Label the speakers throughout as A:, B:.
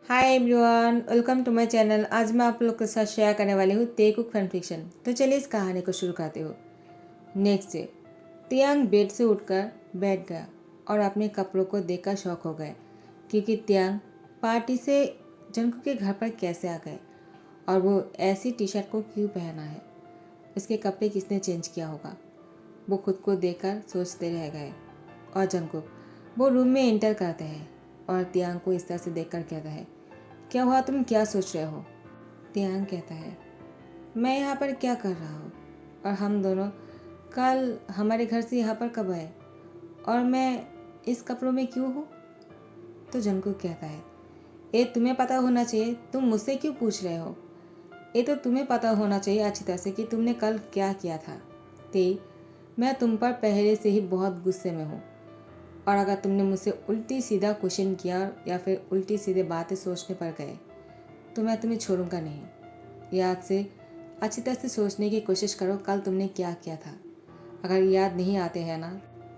A: Hi everyone, welcome to my channel. आज मैं आप लोग के साथ शेयर करने वाली हूँ तेकुक फन फिक्शन। तो चलिए इस कहानी को शुरू करते हो। नेक्स्ट डे तियांग बेड से उठकर बैठ गया और अपने कपड़ों को देखकर शौक हो गए क्योंकि तियांग पार्टी से जंकू के घर पर कैसे आ गए और वो ऐसी टी शर्ट को क्यों पहना है। उसके कपड़े किसने चेंज किया होगा। वो खुद को देखकर सोचते रह गए और जंकुक वो रूम में एंटर करते हैं और तियांग को इस तरह से देखकर कहता है, क्या हुआ, तुम क्या सोच रहे हो। तियांग कहता है, मैं यहाँ पर क्या कर रहा हूँ और हम दोनों कल हमारे घर से यहाँ पर कब आए और मैं इस कपड़ों में क्यों हूँ। तो जंकुक कहता है, ये तुम्हें पता होना चाहिए, तुम मुझसे क्यों पूछ रहे हो। ये तो तुम्हें पता होना चाहिए अच्छी तरह से कि तुमने कल क्या किया था। ते मैं तुम पर पहले से ही बहुत गुस्से में हूँ और अगर तुमने मुझसे उल्टी सीधा क्वेश्चन किया या फिर उल्टी सीधे बातें सोचने पर गए तो मैं तुम्हें छोड़ूंगा नहीं। याद से अच्छी तरह से सोचने की कोशिश करो कल तुमने क्या किया था। अगर याद नहीं आते हैं ना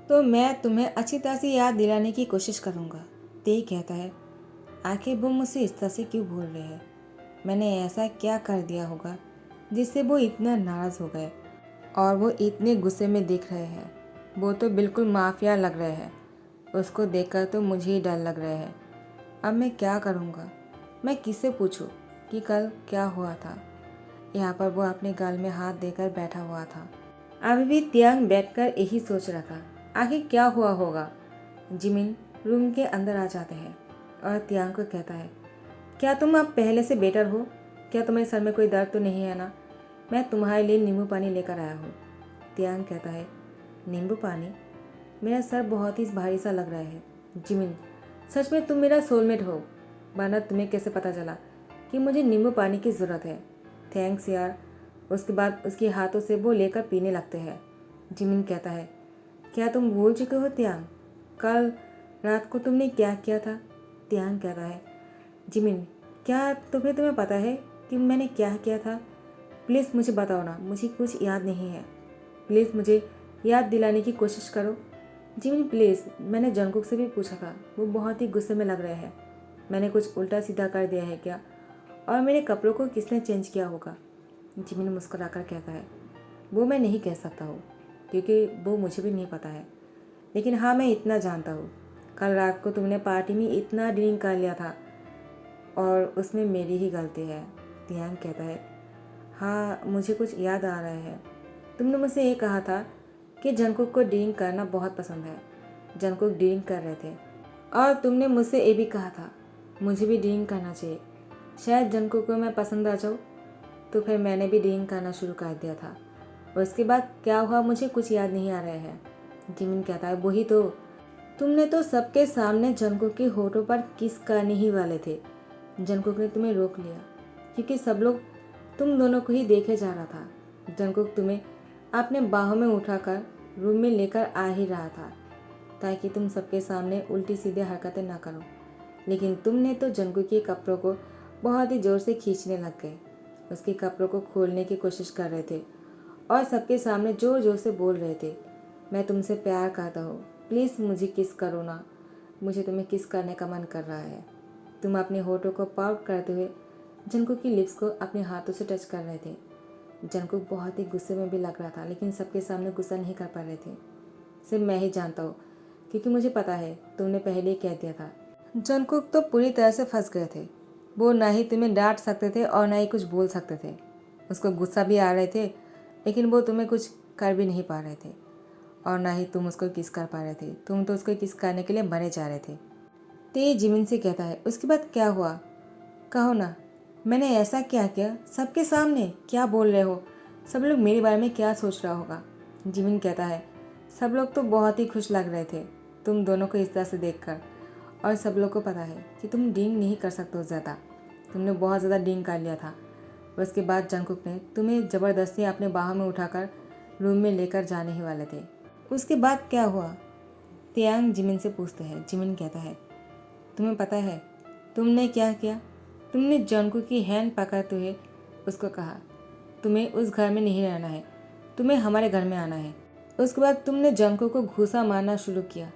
A: तो मैं तुम्हें अच्छी तरह से याद दिलाने की कोशिश करूँगा। ते कहता है, आखिर वो मुझसे इस तरह से क्यों बोल रहे हैं। मैंने ऐसा क्या कर दिया होगा जिससे वो इतना नाराज़ हो गए और वो इतने गुस्से में दिख रहे हैं। वो तो बिल्कुल माफिया लग रहे हैं। उसको देखकर तो मुझे ही डर लग रहे हैं। अब मैं क्या करूँगा। मैं किससे पूछूं कि कल क्या हुआ था। यहाँ पर वो अपने गाल में हाथ देकर बैठा हुआ था। अभी भी तियांग बैठकर यही सोच रहा था, आखिर क्या हुआ होगा। जिमिन रूम के अंदर आ जाते हैं और तियांग को कहता है, क्या तुम अब पहले से बेटर हो। क्या तुम्हारे सर में कोई दर्द तो नहीं है ना। मैं तुम्हारे लिए नींबू पानी लेकर आया हूँ। तियांग कहता है, नींबू पानी। मेरा सर बहुत ही भारी सा लग रहा है। जिमिन, सच में तुम मेरा सोलमेट हो, वरना तुम्हें कैसे पता चला कि मुझे नींबू पानी की ज़रूरत है। थैंक्स यार। उसके बाद उसके हाथों से वो लेकर पीने लगते हैं। जिमिन कहता है, क्या तुम भूल चुके हो तियांग, कल रात को तुमने क्या किया था। तियांग कहता है, जिमिन क्या तुम्हें पता है कि मैंने क्या किया था। प्लीज़ मुझे बताओ ना, मुझे कुछ याद नहीं है। प्लीज़ मुझे याद दिलाने की कोशिश करो। जिमिन प्लीज़, मैंने जंगकुक से भी पूछा था, वो बहुत ही गुस्से में लग रहे हैं। मैंने कुछ उल्टा सीधा कर दिया है क्या और मेरे कपड़ों को किसने चेंज किया होगा। जिमिन मुस्कुराकर कहता है, वो मैं नहीं कह सकता हूँ क्योंकि वो मुझे भी नहीं पता है। लेकिन हाँ, मैं इतना जानता हूँ, कल रात को तुमने पार्टी में इतना ड्रिंक कर लिया था और उसमें मेरी ही गलती है। तियांग कहता है, हाँ मुझे कुछ याद आ रहा है। तुमने मुझसे ये कहा था कि जंगकुक को ड्रिंक करना बहुत पसंद है। जंगकुक ड्रिंक कर रहे थे और तुमने मुझसे ये भी कहा था मुझे भी ड्रिंक करना चाहिए। शायद जंगकुक को मैं पसंद आ जाऊँ। तो फिर मैंने भी ड्रिंक करना शुरू कर दिया था और उसके बाद क्या हुआ मुझे कुछ याद नहीं आ रहा है। जिमिन कहता है, वही तो, तुमने तो सबके सामने जंगकुक के होठों पर किस करने ही वाले थे। जंगकुक ने तुम्हें रोक लिया क्योंकि सब लोग तुम दोनों को ही देखे जा रहा था। जंगकुक तुम्हें अपने बाहों में उठाकर रूम में लेकर आ ही रहा था ताकि तुम सबके सामने उल्टी सीधे हरकतें ना करो। लेकिन तुमने तो जंगकुक के कपड़ों को बहुत ही ज़ोर से खींचने लग गए। उसके कपड़ों को खोलने की कोशिश कर रहे थे और सबके सामने ज़ोर ज़ोर से बोल रहे थे, मैं तुमसे प्यार करता हूँ, प्लीज़ मुझे किस करो ना, मुझे तुम्हें किस करने का मन कर रहा है। तुम अपने होठों को पाउट करते हुए जंगकुक की लिप्स को अपने हाथों से टच कर रहे थे। जंगकुक बहुत ही गुस्से में भी लग रहा था लेकिन सबके सामने गुस्सा नहीं कर पा रहे थे। सिर्फ मैं ही जानता हूँ क्योंकि मुझे पता है तुमने पहले ही कह दिया था। जंगकुक तो पूरी तरह से फंस गए थे। वो ना ही तुम्हें डांट सकते थे और ना ही कुछ बोल सकते थे। उसको गुस्सा भी आ रहे थे लेकिन वो तुम्हें कुछ कर भी नहीं पा रहे थे और ना ही तुम उसको किस कर पा रहे थे। तुम तो उसको किस करने के लिए मरे जा रहे थे। ते जिमिन से कहता है, उसके बाद क्या हुआ, कहो ना, मैंने ऐसा क्या किया सबके सामने, क्या बोल रहे हो, सब लोग मेरे बारे में क्या सोच रहा होगा। जिमिन कहता है, सब लोग तो बहुत ही खुश लग रहे थे तुम दोनों को इस तरह से देखकर और सब लोग को पता है कि तुम ड्रिंक नहीं कर सकते हो ज़्यादा। तुमने बहुत ज़्यादा ड्रिंक कर लिया था। उसके बाद जंगकुक ने तुम्हें ज़बरदस्ती अपने बाहों में उठाकर रूम में लेकर जाने ही वाले थे। उसके बाद क्या हुआ, तियांग जिमिन से पूछते हैं। जिमिन कहता है, तुम्हें पता है तुमने क्या किया। तुमने जंगकुक की हैंड पकड़ते हुए उसको कहा, तुम्हें उस घर में नहीं रहना है, तुम्हें हमारे घर में आना है। उसके बाद तुमने जंगकुक को घूंसा मारना शुरू किया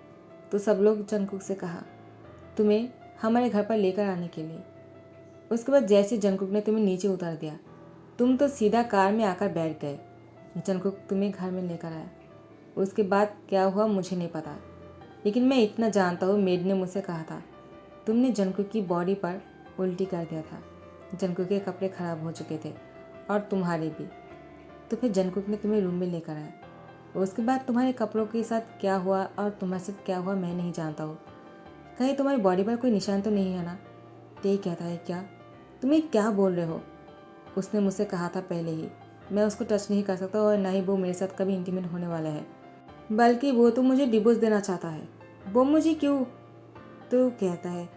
A: तो सब लोग जंगकुक से कहा, तुम्हें हमारे घर पर लेकर आने के लिए। उसके बाद जैसे जंगकुक ने तुम्हें नीचे उतार दिया, तुम तो सीधा कार में आकर बैठ गए। जंगकुक तुम्हें घर में लेकर आया। उसके बाद क्या हुआ मुझे नहीं पता, लेकिन मैं इतना जानता हूँ, मेड ने मुझसे कहा था तुमने जंगकुक की बॉडी पर उल्टी कर दिया था। जंगकुक के कपड़े खराब हो चुके थे और तुम्हारे भी। तो फिर जंगकुक ने तुम्हें रूम में लेकर आया। उसके बाद तुम्हारे कपड़ों के साथ क्या हुआ और तुम्हारे साथ क्या हुआ मैं नहीं जानता हूँ। कहीं तुम्हारी बॉडी पर कोई निशान तो नहीं है ना? ते कहता है क्या? तुम ये क्या बोल रहे हो? उसने मुझसे कहा था पहले ही, मैं उसको टच नहीं कर सकता और ना ही वो मेरे साथ कभी इंटीमेट होने वाला है, बल्कि वो तो मुझे डिवोर्स देना चाहता है। वो मुझे क्यों? तो कहता है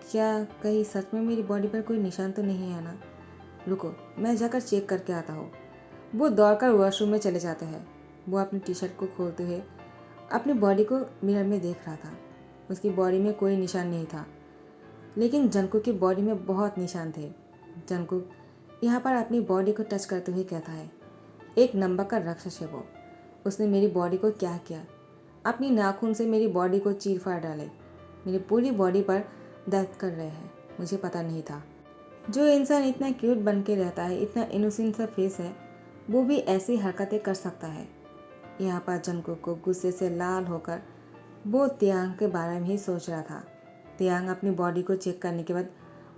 A: क्या कहीं सच में मेरी बॉडी पर कोई निशान तो नहीं है ना? रुको मैं जाकर चेक करके आता हूँ। वो दौड़कर वॉशरूम में चले जाते हैं। वो अपनी टी शर्ट को खोलते हुए अपनी बॉडी को मिरर में देख रहा था। उसकी बॉडी में कोई निशान नहीं था, लेकिन जंगकुक की बॉडी में बहुत निशान थे। जंगकुक यहाँ पर अपनी बॉडी को टच करते हुए कहता है, एक नंबर का राक्षस है वो। उसने मेरी बॉडी को क्या किया? अपनी नाखून से मेरी बॉडी को चीर फाड़ डाले। मेरी पूरी बॉडी पर दर्द कर रहे हैं। मुझे पता नहीं था जो इंसान इतना क्यूट बन के रहता है, इतना इनोसेंट सा फेस है, वो भी ऐसी हरकतें कर सकता है। यहाँ पर जंगकुक को गुस्से से लाल होकर वो तियांग के बारे में ही सोच रहा था। तियांग अपनी बॉडी को चेक करने के बाद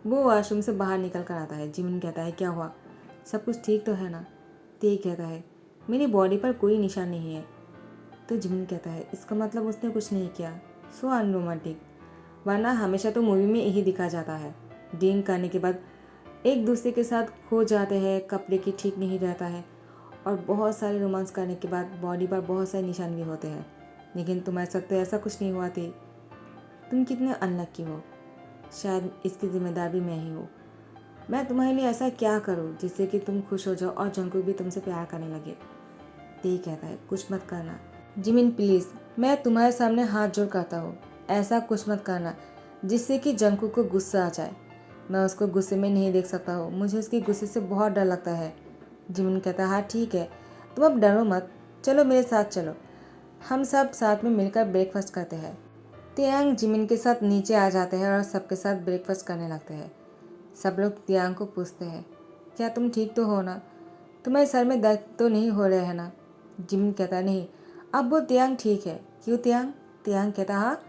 A: वो वॉशरूम से बाहर निकल कर आता है। जिमिन कहता है क्या हुआ, सब कुछ ठीक तो है ना? ते कहता है मेरी बॉडी पर कोई निशान नहीं है। तो जिमिन कहता है इसका मतलब उसने कुछ नहीं किया। सो अनरोमांटिक, वरना हमेशा तो मूवी में यही दिखा जाता है, ड्रिंक करने के बाद एक दूसरे के साथ खो जाते हैं, कपड़े की ठीक नहीं रहता है और बहुत सारे रोमांस करने के बाद बॉडी पर बहुत सारे निशान भी होते हैं। लेकिन तुम्हारे साथ तो ऐसा कुछ नहीं हुआ थी। तुम कितने अनलक्की हो। शायद इसकी जिम्मेदार भी मैं ही हूँ। मैं तुम्हारे लिए ऐसा क्या करूँ जिससे कि तुम खुश हो जाओ और जंगकुक भी तुमसे प्यार करने लगे? ते कहता है कुछ मत करना जिमिन प्लीज़, मैं तुम्हारे सामने हाथ जोड़ करता हूँ, ऐसा कुछ मत करना जिससे कि जंगकुक को गुस्सा आ जाए। मैं उसको गुस्से में नहीं देख सकता हूँ, मुझे उसके गुस्से से बहुत डर लगता है। जिमिन कहता है हाँ ठीक है, तुम अब डरो मत, चलो मेरे साथ चलो, हम सब साथ में मिलकर ब्रेकफास्ट करते हैं। तियांग जिमिन के साथ नीचे आ जाते हैं और सबके साथ ब्रेकफास्ट करने लगते हैं। सब लोग तियांग को पूछते हैं क्या तुम ठीक तो हो ना? तुम्हारे सर में दर्द तो नहीं हो रहे है ना? जिमिन कहता नहीं, अब वो तियांग ठीक है। क्यों तियांग? तियांग कहता हाँ।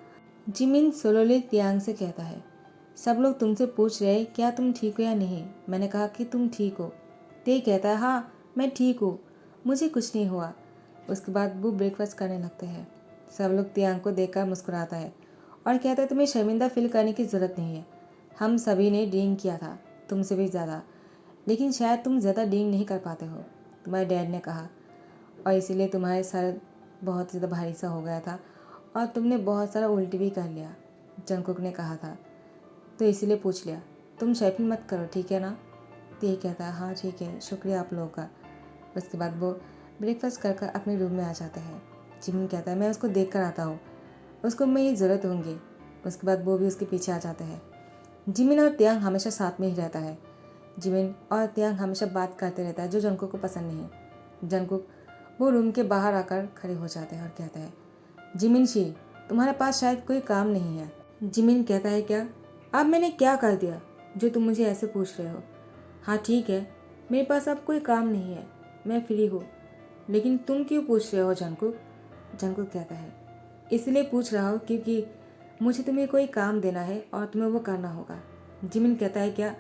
A: जिमिन सोलोली तियांग से कहता है सब लोग तुमसे पूछ रहे क्या तुम ठीक हो या नहीं, मैंने कहा कि तुम ठीक हो। ते कहता है हाँ मैं ठीक हूँ, मुझे कुछ नहीं हुआ। उसके बाद वो ब्रेकफास्ट करने लगते हैं। सब लोग तियांग को देखकर मुस्कुराता है और कहता है तुम्हें शर्मिंदा फील करने की ज़रूरत नहीं है, हम सभी ने ड्रिंक किया था, तुमसे भी ज़्यादा, लेकिन शायद तुम ज़्यादा ड्रिंक नहीं कर पाते हो, तुम्हारे डैड ने कहा, और इसीलिए तुम्हारे सर बहुत ज़्यादा भारी सा हो गया था और तुमने बहुत सारा उल्टी भी कर लिया, जंगकुक ने कहा था, तो इसीलिए पूछ लिया। तुम शर्मिंदा मत करो ठीक है ना? तो ये कहता है हाँ ठीक है, शुक्रिया आप लोगों का। उसके बाद वो ब्रेकफास्ट कर कर अपने रूम में आ जाते हैं। जिमिन कहता है मैं उसको देख कर आता हूँ, उसको मेरी ज़रूरत होंगी। उसके बाद वो भी उसके पीछे आ जाते हैं। जिमिन और तियांग हमेशा साथ में ही रहता है। जिमिन और तियांग हमेशा बात करते रहता है जो जंगकुक को पसंद नहीं। जंगकुक वो रूम के बाहर आकर खड़े हो जाते हैं और कहते हैं जिमिन शी, तुम्हारे पास शायद कोई काम नहीं है। जिमिन कहता है क्या? अब मैंने क्या कर दिया जो तुम मुझे ऐसे पूछ रहे हो? हाँ ठीक है, मेरे पास अब कोई काम नहीं है, मैं फ्री हूँ, लेकिन तुम क्यों पूछ रहे हो जंगकुक? जंगकुक कहता है इसलिए पूछ रहा हूँ क्योंकि मुझे तुम्हें कोई काम देना है और तुम्हें वो करना होगा। जिमिन कहता है क्या?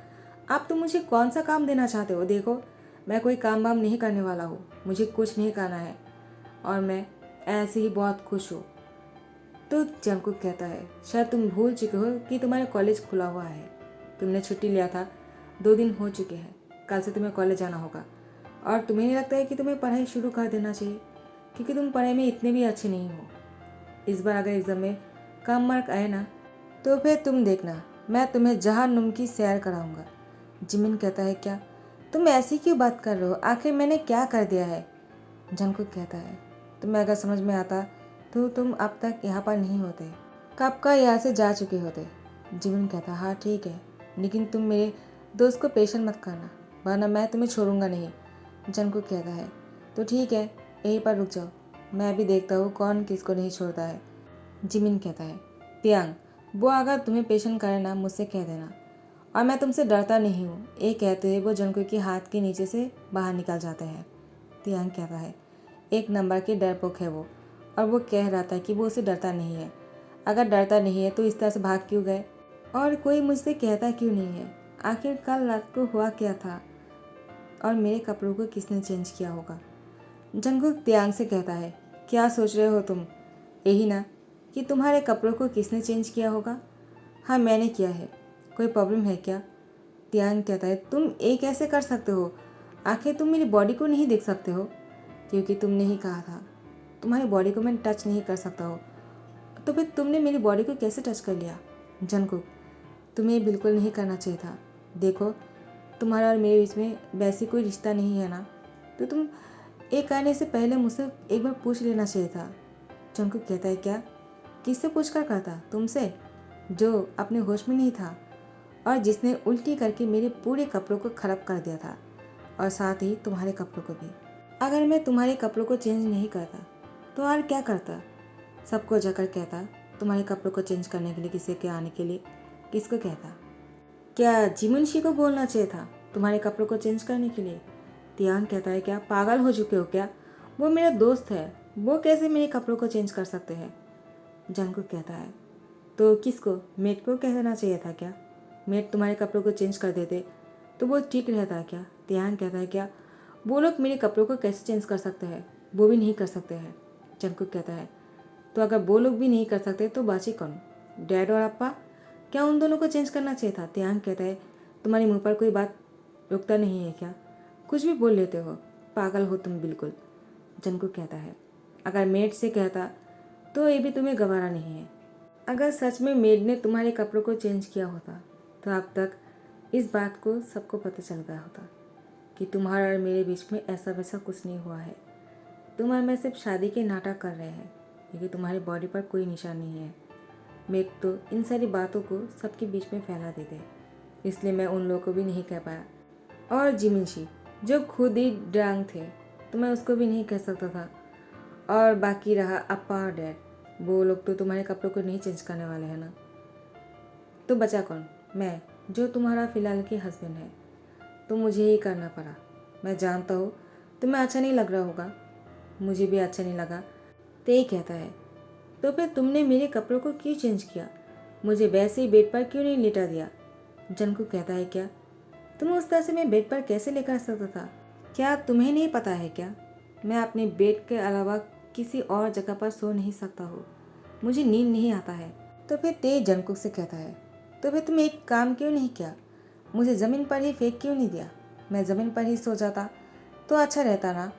A: आप तो मुझे कौन सा काम देना चाहते हो? देखो मैं कोई काम वाम नहीं करने वाला हूँ, मुझे कुछ नहीं करना है और मैं ऐसे ही बहुत खुश हूँ। तो जंगकुक कहता है शायद तुम भूल चुके हो कि तुम्हारा कॉलेज खुला हुआ है, तुमने छुट्टी लिया था, 2 दिन हो चुके हैं, कल से तुम्हें कॉलेज जाना होगा और तुम्हें नहीं लगता है कि तुम्हें पढ़ाई शुरू कर देना चाहिए क्योंकि तुम पढ़ाई में इतने भी अच्छे नहीं हो। इस बार अगर एग्ज़ाम में कम मार्क आए ना तो फिर तुम देखना मैं तुम्हें जहन्नुम की सैर कराऊंगा। जिमिन कहता है क्या? तुम ऐसी क्यों बात कर रहे हो, आखिर मैंने क्या कर दिया है? जंगकुक कहता है तुम्हें अगर समझ में आता तो तुम अब तक यहाँ पर नहीं होते, कब का यहाँ से जा चुके होते। जिमिन कहता हाँ ठीक है, लेकिन तुम मेरे दोस्त को पेशेंट मत करना वरना मैं तुम्हें छोड़ूंगा नहीं। जंगकुक कहता है तो ठीक है, यहीं पर रुक जाओ, मैं भी देखता हूँ कौन किसको नहीं छोड़ता है। जिमिन कहता है तियांग, वो अगर तुम्हें पेशेंट करे ना मुझसे कह देना और मैं तुमसे डरता नहीं हूँ। ये कहते हुए वो जंगकुक के हाथ के नीचे से बाहर निकल जाता है। तियांग कहता है, एक नंबर के डरपोक है वो, और वो कह रहा था कि वो उसे डरता नहीं है। अगर डरता नहीं है तो इस तरह से भाग क्यों गए, और कोई मुझसे कहता क्यों नहीं है? आखिर कल रात को हुआ क्या था, और मेरे कपड़ों को किसने चेंज किया होगा? जंगकुक तियांग से कहता है, क्या सोच रहे हो तुम? यही ना कि तुम्हारे कपड़ों को किसने चेंज किया होगा? हाँ, मैंने किया है। कोई प्रॉब्लम है क्या? तियांग कहता है, तुम ये कैसे कर सकते हो? आखिर तुम मेरी बॉडी को नहीं देख सकते हो? क्योंकि तुमने ही कहा था तुम्हारी बॉडी को मैं टच नहीं कर सकता हो, तो फिर तुमने मेरी बॉडी को कैसे टच कर लिया? जंगकुक, तुम्हें बिल्कुल नहीं करना चाहिए था। देखो, तुम्हारा और मेरे बीच में वैसे कोई रिश्ता नहीं है ना, तो तुम एक करने से पहले मुझसे एक बार पूछ लेना चाहिए था। जंगकुक कहता है, क्या? किससे पूछ कर करता? तुमसे, जो अपने होश में नहीं था और जिसने उल्टी करके मेरे पूरे कपड़ों को खराब कर दिया था, और साथ ही तुम्हारे कपड़ों को भी। अगर मैं तुम्हारे कपड़ों को चेंज नहीं करता तो और क्या करता? सबको जाकर कहता तुम्हारे कपड़ों को चेंज करने के लिए किसी के आने के लिए। किसको कहता? क्या जिमुनशी को बोलना चाहिए था तुम्हारे कपड़ों को चेंज करने के लिए? तियांग कहता है, क्या पागल हो चुके हो क्या? वो मेरा दोस्त है, वो कैसे मेरे कपड़ों को चेंज कर सकते हैं? जंगकुक कहता है, तो किसको, मेट को कहना चाहिए था क्या? मेट तुम्हारे कपड़ों को चेंज कर देते तो वो ठीक रहता क्या? तियांग कहता है, क्या वो लोग मेरे कपड़ों को कैसे चेंज कर सकते हैं? वो भी नहीं कर सकते हैं। जंगकुक कहता है, तो अगर वो लोग भी नहीं कर सकते तो बाची कौन? डैड और अप्पा? क्या उन दोनों को चेंज करना चाहिए था? तियांग कहता है, तुम्हारे मुंह पर कोई बात रुकता नहीं है क्या? कुछ भी बोल लेते हो, पागल हो तुम बिल्कुल। जंगकुक कहता है, अगर मेड से कहता तो ये भी तुम्हें गवारा नहीं है। अगर सच में मेड ने तुम्हारे कपड़ों को चेंज किया होता तो अब तक इस बात को सबको पता चल गया होता कि तुम्हारा और मेरे बीच में ऐसा वैसा कुछ नहीं हुआ है। तुम और मैं सिर्फ शादी के नाटक कर रहे हैं, क्योंकि तुम्हारी बॉडी पर कोई निशान नहीं है। मेड तो इन सारी बातों को सबके बीच में फैला देते, इसलिए मैं उन लोगों को भी नहीं कह पाया। और जिमिनशी जो खुद ही ड्रंक थे तो मैं उसको भी नहीं कह सकता था। और बाकी रहा अप्पा और डैड, वो लोग तो तुम्हारे कपड़ों को नहीं चेंज करने वाले हैं ना। तो बचा कौन? मैं, जो तुम्हारा फ़िलहाल के हस्बैंड है। तो मुझे ही करना पड़ा। मैं जानता हूँ तुम्हें अच्छा नहीं लग रहा होगा, मुझे भी अच्छा नहीं लगा। ते कहता है, तो फिर तुमने मेरे कपड़ों को क्यों चेंज किया? मुझे वैसे ही बेड पर क्यों नहीं लेटा दिया? जंकु कहता है, क्या तुम उस तरह से मैं बेड पर कैसे लेकर सकता था? क्या तुम्हें नहीं पता है क्या? मैं अपने बेड के अलावा किसी और जगह पर सो नहीं सकता हूँ, मुझे नींद नहीं आता है। तो फिर ते जंकुक से कहता है, तो फिर तुम एक काम क्यों नहीं किया? मुझे ज़मीन पर ही फेंक क्यों नहीं दिया? मैं ज़मीन पर ही सो जाता तो अच्छा रहता ना।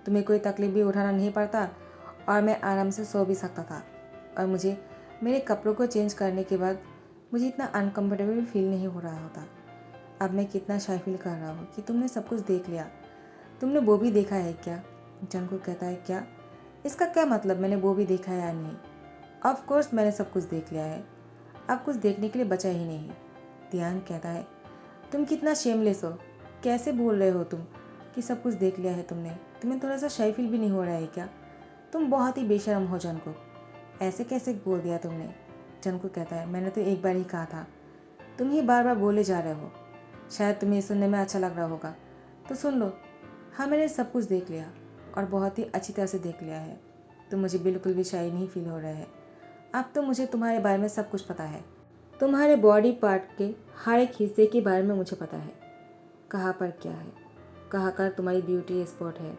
A: तुम्हें कोई तकलीफ भी उठाना नहीं पड़ता और मैं आराम से सो भी सकता था। और मुझे मेरे कपड़ों को चेंज करने के बाद मुझे इतना अनकम्फर्टेबल फील नहीं हो रहा होता। अब मैं कितना शाय फील कर रहा हूँ कि तुमने सब कुछ देख लिया। तुमने वो भी देखा है क्या? जंकुक कहता है, क्या? इसका क्या मतलब मैंने वो भी देखा है या नहीं? ऑफ कोर्स मैंने सब कुछ देख लिया है, अब कुछ देखने के लिए बचा ही नहीं। तियांग कहता है, तुम कितना शेमलेस हो, कैसे बोल रहे हो तुम कि सब कुछ देख लिया है तुमने? तुम्हें थोड़ा सा शाय फील भी नहीं हो रहा है क्या? तुम बहुत ही बेशर्म हो जंकुक, ऐसे कैसे बोल दिया तुमने? जंकुक कहता है, मैंने तो एक बार ही कहा था, तुम ही बार बार बोले जा रहे हो। शायद तुम्हें सुनने में अच्छा लग रहा होगा तो सुन लो। हाँ, मैंने सब कुछ देख लिया और बहुत ही अच्छी तरह से देख लिया है, तो मुझे बिल्कुल भी शाय नहीं फील हो रहा है। अब तो मुझे तुम्हारे बारे में सब कुछ पता है। तुम्हारे बॉडी पार्ट के हर एक हिस्से के बारे में मुझे पता है, कहाँ पर क्या है, कहाँ पर तुम्हारी ब्यूटी स्पॉट है।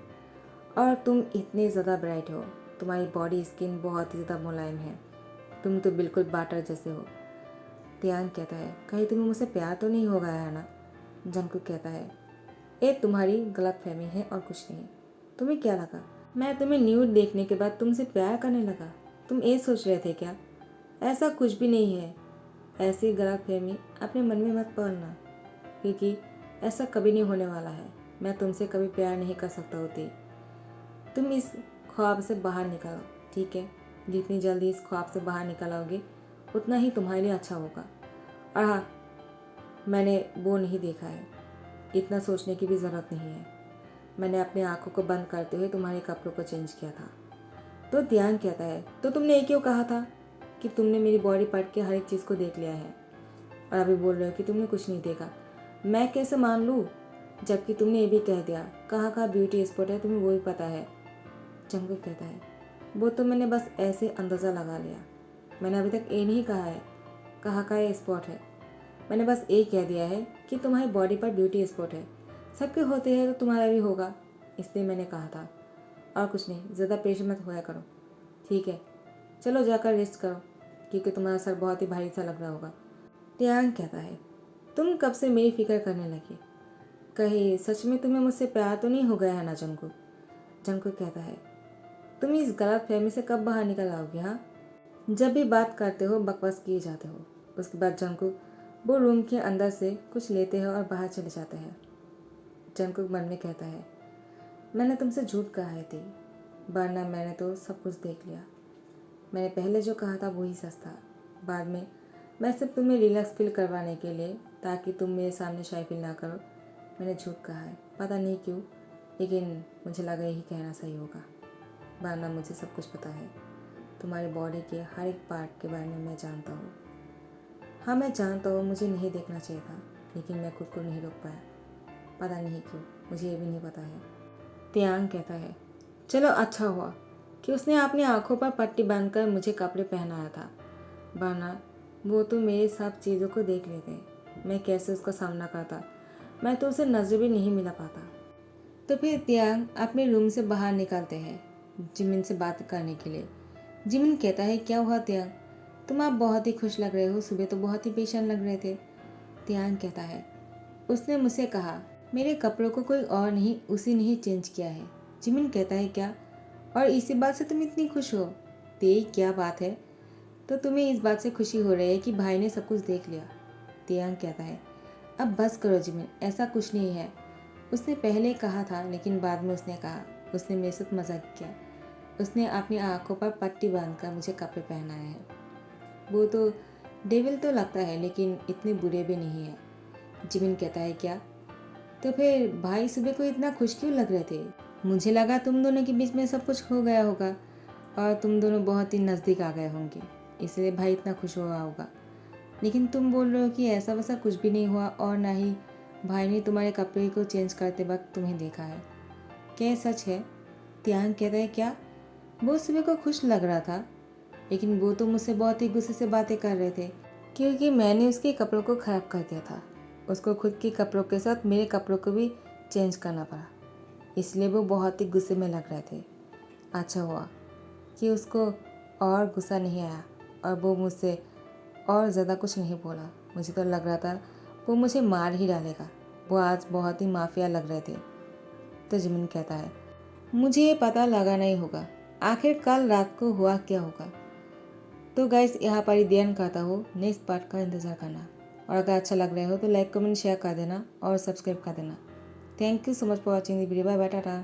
A: और तुम इतने ज़्यादा ब्राइट हो, तुम्हारी बॉडी स्किन बहुत ही ज़्यादा मुलायम है, तुम तो बिल्कुल बाटर जैसे हो। तियांग कहता है, कहीं तुम्हें मुझसे प्यार तो नहीं हो गया है ना? जंकुक कहता है, ये तुम्हारी गलत फहमी है और कुछ नहीं। तुम्हें क्या लगा मैं तुम्हें न्यूड देखने के बाद तुमसे प्यार करने लगा? तुम ये सोच रहे थे क्या? ऐसा कुछ भी नहीं है। ऐसी गलत फहमी अपने मन में मत पालना, क्योंकि ऐसा कभी नहीं होने वाला है। मैं तुमसे कभी प्यार नहीं कर सकता होती। तुम इस ख्वाब से बाहर निकलो, ठीक है? जितनी जल्दी इस ख्वाब से बाहर निकल आओगे उतना ही तुम्हारे लिए अच्छा होगा। और हाँ, मैंने वो नहीं देखा है, इतना सोचने की भी ज़रूरत नहीं है। मैंने अपनी आंखों को बंद करते हुए तुम्हारे कपड़ों को चेंज किया था। तो ध्यान कहता है, तो तुमने ये क्यों कहा था कि तुमने मेरी बॉडी पार्ट के हर एक चीज़ को देख लिया है? और अभी बोल रहे हो कि तुमने कुछ नहीं देखा। मैं कैसे मान लूँ जबकि तुमने ये भी कह दिया कहाँ कहाँ ब्यूटी स्पॉट है तुम्हें वो भी पता है। जंगकुक कहता है वो तो मैंने बस ऐसे अंदाज़ा लगा लिया, मैंने अभी तक ये नहीं कहा है कहाँ का ये स्पॉट है। मैंने बस ये कह दिया है कि तुम्हारी बॉडी पर ब्यूटी स्पॉट है, सबके होते हैं तो तुम्हारा भी होगा, इसलिए मैंने कहा था। और कुछ नहीं, ज़्यादा पेशेंट मत होया करो, ठीक है? चलो जाकर रेस्ट करो क्योंकि तुम्हारा सर बहुत ही भारी सा लग रहा होगा। टियांग कहता है तुम कब से मेरी फिक्र करने लगी, कहीं सच में तुम्हें मुझसे प्यार तो नहीं हो गया है ना जंगकुक? जंगकुक कहता है तुम इस गलत फहमी से कब बाहर निकल आओगे? हाँ, जब भी बात करते हो बकवास किए जाते हो। उसके बाद जंगकुक वो रूम के अंदर से कुछ लेते हैं और बाहर चले जाते हैं। जंगकुक मन में कहता है मैंने तुमसे झूठ कहा है थी, वरना मैंने तो सब कुछ देख लिया। मैंने पहले जो कहा था वही सच था। बाद में मैं सिर्फ तुम्हें रिलैक्स फील करवाने के लिए, ताकि तुम मेरे सामने शाय फील ना करो, मैंने झूठ कहा है। पता नहीं क्यों, लेकिन मुझे लगा यही कहना सही होगा, वरना मुझे सब कुछ पता है। तुम्हारी बॉडी के हर एक पार्ट के बारे में मैं जानता हूँ। हाँ मैं जानता हूँ मुझे नहीं देखना चाहिए था, लेकिन मैं खुद को नहीं रोक पाया। पता नहीं क्यों, मुझे ये भी नहीं पता है। तियांग कहता है चलो अच्छा हुआ कि उसने अपनी आंखों पर पट्टी बांधकर मुझे कपड़े पहनाया था, वरना वो तो मेरे सब चीज़ों को देख लेते। मैं कैसे उसका सामना करता, मैं तो उसे नजर भी नहीं मिला पाता। तो फिर तियांग अपने रूम से बाहर निकलते हैं जिमिन से बात करने के लिए। जिमिन कहता है क्या हुआ तियांग, तुम आप बहुत ही खुश लग रहे हो, सुबह तो बहुत ही पेशेंट लग रहे थे। तियांग कहता है उसने मुझसे कहा मेरे कपड़ों को कोई और नहीं उसी ने ही चेंज किया है। जिमिन कहता है क्या, और इसी बात से तुम इतनी खुश हो? ते क्या बात है, तो तुम्हें इस बात से खुशी हो रही है कि भाई ने सब कुछ देख लिया? तियांग कहता है अब बस करो जिमिन, ऐसा कुछ नहीं है। उसने पहले कहा था लेकिन बाद में उसने कहा, उसने मेरे साथ मजाक किया। उसने अपनी आंखों पर पट्टी बांधकर मुझे कपड़े पहनाए हैं। वो तो डेविल तो लगता है लेकिन इतने बुरे भी नहीं है। जिमिन कहता है क्या, तो फिर भाई सुबह को इतना खुश क्यों लग रहे थे? मुझे लगा तुम दोनों के बीच में सब कुछ हो गया होगा और तुम दोनों बहुत ही नज़दीक आ गए होंगे, इसलिए भाई इतना खुश हुआ होगा। लेकिन तुम बोल रहे हो कि ऐसा वैसा कुछ भी नहीं हुआ और ना ही भाई ने तुम्हारे कपड़े को चेंज करते वक्त तुम्हें देखा है। क्या ये सच है? तियांग कहता है क्या, वो सुबह को खुश लग रहा था, लेकिन वो तो मुझसे बहुत ही गुस्से से बातें कर रहे थे क्योंकि मैंने उसके कपड़ों को ख़राब कर दिया था। उसको खुद के कपड़ों के साथ मेरे कपड़ों को भी चेंज करना पड़ा, इसलिए वो बहुत ही गुस्से में लग रहे थे। अच्छा हुआ कि उसको और गुस्सा नहीं आया और वो मुझसे और ज़्यादा कुछ नहीं बोला। मुझे तो लग रहा था वो मुझे मार ही डालेगा, वो आज बहुत ही माफिया लग रहे थे। तो जिमिन कहता है मुझे ये पता लगाना ही होगा आखिर कल रात को हुआ क्या होगा। तो गाइस यहाँ पर ही ध्यान करता हूँ, नेक्स्ट पार्ट का इंतज़ार करना, और अगर अच्छा लग रहा हो तो लाइक कमेंट शेयर कर देना और सब्सक्राइब कर देना। Thank you so much for watching the video. Bye bye, Tata.